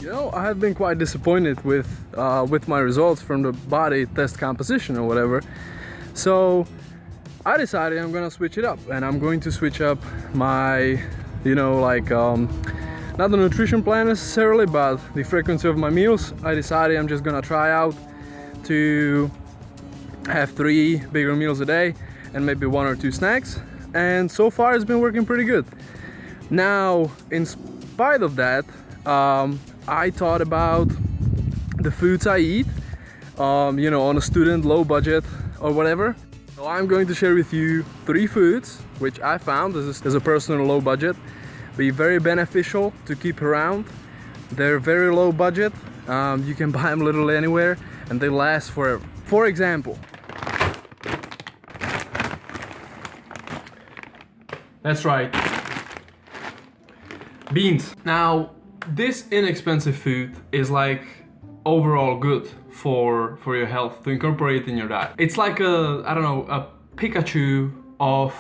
You know, I have been quite disappointed with my results from the body test composition or whatever. So I decided I'm gonna switch it up, and I'm going to switch up my, you know, like not the nutrition plan necessarily, but the frequency of my meals. I decided I'm just gonna try out to have 3 bigger meals a day and maybe 1 or 2 snacks, and so far it's been working pretty good. Now, in spite of that, I thought about the foods I eat, you know, on a student low budget or whatever. So I'm going to share with you 3 foods which I found as a personal low budget be very beneficial to keep around. They're very low budget. You can buy them literally anywhere and they last forever. For example, that's right, beans. Now, this inexpensive food is like overall good for your health to incorporate in your diet. It's like a, I don't know, a Pikachu of,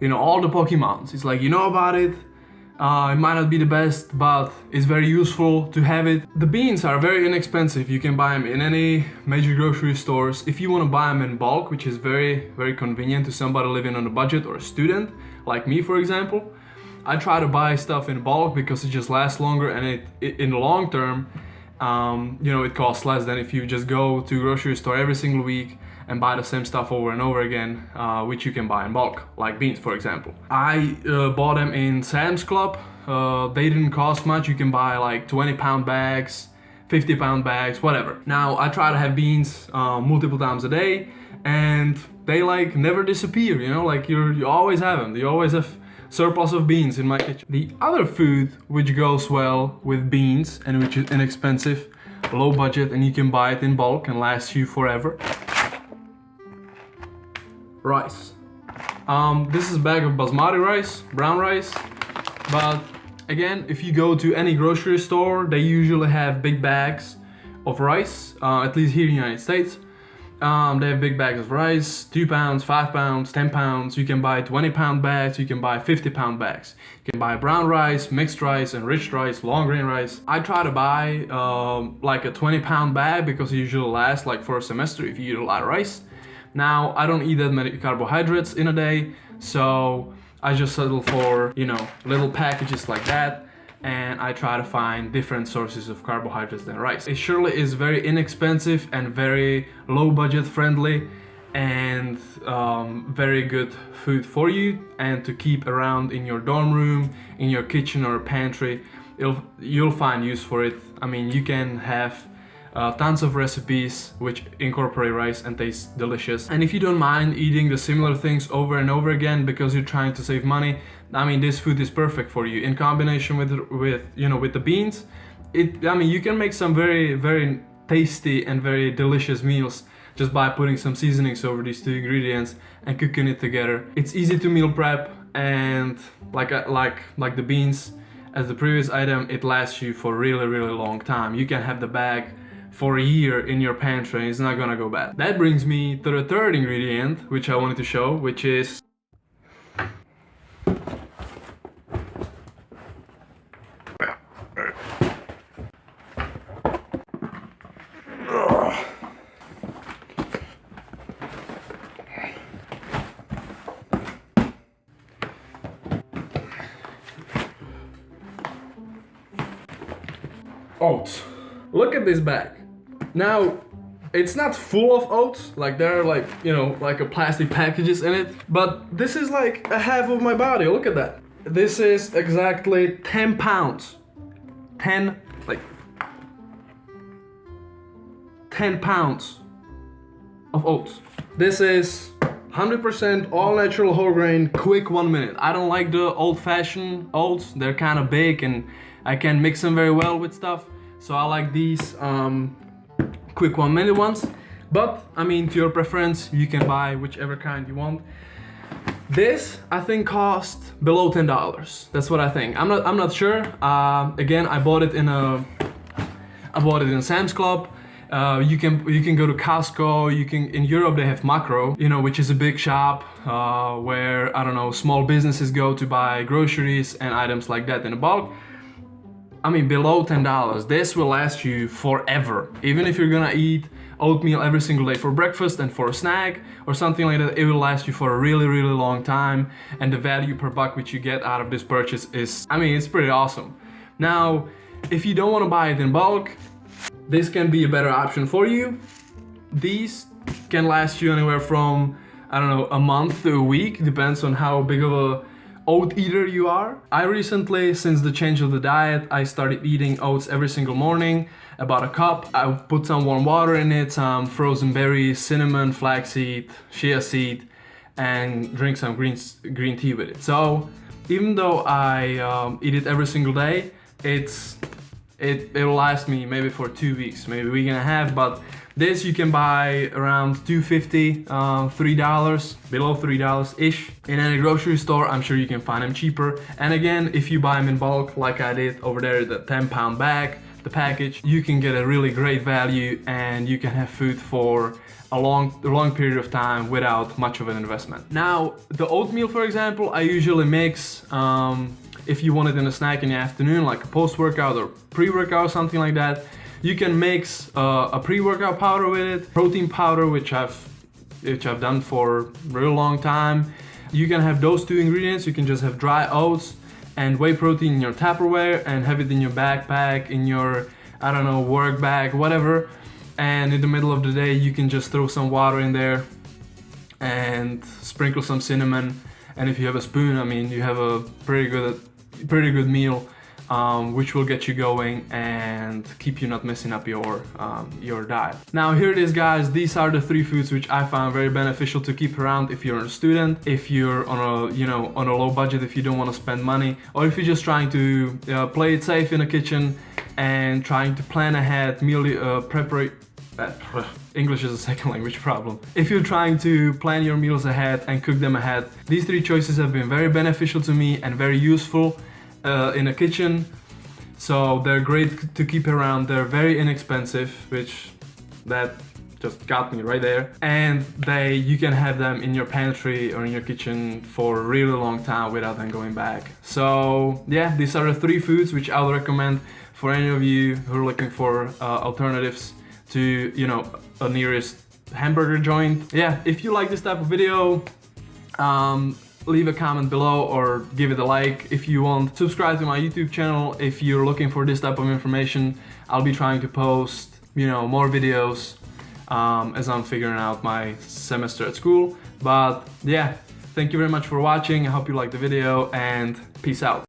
you know, all the Pokemons. It's like, you know about it, it might not be the best, but it's very useful to have it. The beans are very inexpensive. You can buy them in any major grocery stores. If you want to buy them in bulk, which is very, very convenient to somebody living on a budget or a student, like me, for example, I try to buy stuff in bulk because it just lasts longer, and it in the long term, you know, it costs less than if you just go to a grocery store every single week and buy the same stuff over and over again, which you can buy in bulk, like beans, for example. I bought them in Sam's Club. They didn't cost much. You can buy like 20-pound bags, 50-pound bags, whatever. Now, I try to have beans multiple times a day, and they like never disappear, you know, like you always have them. You always have surplus of beans in my kitchen. The other food which goes well with beans and which is inexpensive, low budget, and you can buy it in bulk and lasts you forever. Rice. This is a bag of basmati rice, brown rice, but again, if you go to any grocery store, they usually have big bags of rice, at least here in the United States. They have big bags of rice, 2 pounds, 5 pounds, 10 pounds. You can buy 20-pound bags, you can buy 50-pound bags. You can buy brown rice, mixed rice, enriched rice, long grain rice. I try to buy like a 20-pound bag because it usually lasts like for a semester if you eat a lot of rice. Now, I don't eat that many carbohydrates in a day, so I just settle for, you know, little packages like that. And I try to find different sources of carbohydrates than rice. It surely is very inexpensive and very low budget friendly, and very good food for you and to keep around in your dorm room, in your kitchen or pantry. You'll find use for it. I mean, you can have tons of recipes which incorporate rice and taste delicious. And if you don't mind eating the similar things over and over again because you're trying to save money, I mean, this food is perfect for you in combination with you know, with the beans. I mean, you can make some very, very tasty and very delicious meals just by putting some seasonings over these 2 ingredients and cooking it together. It's easy to meal prep, and like the beans as the previous item, it lasts you for a really, really long time. You can have the bag for a year in your pantry and it's not gonna go bad. That brings me to the 3rd ingredient which I wanted to show, which is oats. Look at this bag. Now, it's not full of oats, like there are like, you know, like a plastic packages in it, but this is like a half of my body. Look at that. This is exactly 10 pounds. 10 pounds of oats. This is 100% all natural whole grain, quick 1 minute. I don't like the old-fashioned oats. They're kind of big and I can't mix them very well with stuff. So I like these quick 1 minute ones. But I mean, to your preference, you can buy whichever kind you want. This I think cost below $10. That's what I think. I'm not sure. Again, I bought it in Sam's Club. You can go to Costco. In Europe they have Makro, you know, which is a big shop where, I don't know, small businesses go to buy groceries and items like that in bulk. I mean, below $10. This will last you forever. Even if you're gonna eat oatmeal every single day for breakfast and for a snack or something like that, it will last you for a really, really long time. And the value per buck which you get out of this purchase is, I mean, it's pretty awesome. Now, if you don't want to buy it in bulk, this can be a better option for you. These can last you anywhere from, I don't know, a month to a week, depends on how big of a oat eater you are. I recently, since the change of the diet, I started eating oats every single morning, about a cup. I put some warm water in it, some frozen berries, cinnamon, flaxseed, chia seed, and drink some green tea with it. So even though I eat it every single day, it'll last me maybe for 2 weeks, maybe a week and a half. But this you can buy around $2.50, $3, below $3-ish in any grocery store. I'm sure you can find them cheaper. And again, if you buy them in bulk, like I did over there, the 10-pound bag, the package, you can get a really great value and you can have food for a long period of time without much of an investment. Now, the oatmeal, for example, I usually mix, if you want it in a snack in the afternoon, like a post-workout or pre-workout or something like that, you can mix a pre-workout powder with it, protein powder, which I've done for a real long time. You can have those two ingredients. You can just have dry oats and whey protein in your Tupperware and have it in your backpack, in your, I don't know, work bag, whatever. And in the middle of the day, you can just throw some water in there and sprinkle some cinnamon. And if you have a spoon, I mean, you have a pretty good meal, which will get you going and keep you not messing up your diet. Now here it is, guys. These are the 3 foods which I found very beneficial to keep around if you're a student, if you're on a low budget, if you don't want to spend money, or if you're just trying to play it safe in the kitchen and trying to plan ahead, meal preparation. English is a second language problem. If you're trying to plan your meals ahead and cook them ahead, these 3 choices have been very beneficial to me and very useful in the kitchen. So they're great to keep around. They're very inexpensive, which that just got me right there. And you can have them in your pantry or in your kitchen for a really long time without them going back. So yeah, these are the 3 foods which I would recommend for any of you who are looking for alternatives to, a nearest hamburger joint. Yeah, if you like this type of video, leave a comment below or give it a like. If you want, subscribe to my YouTube channel. If you're looking for this type of information, I'll be trying to post, more videos as I'm figuring out my semester at school. But yeah, thank you very much for watching. I hope you liked the video and peace out.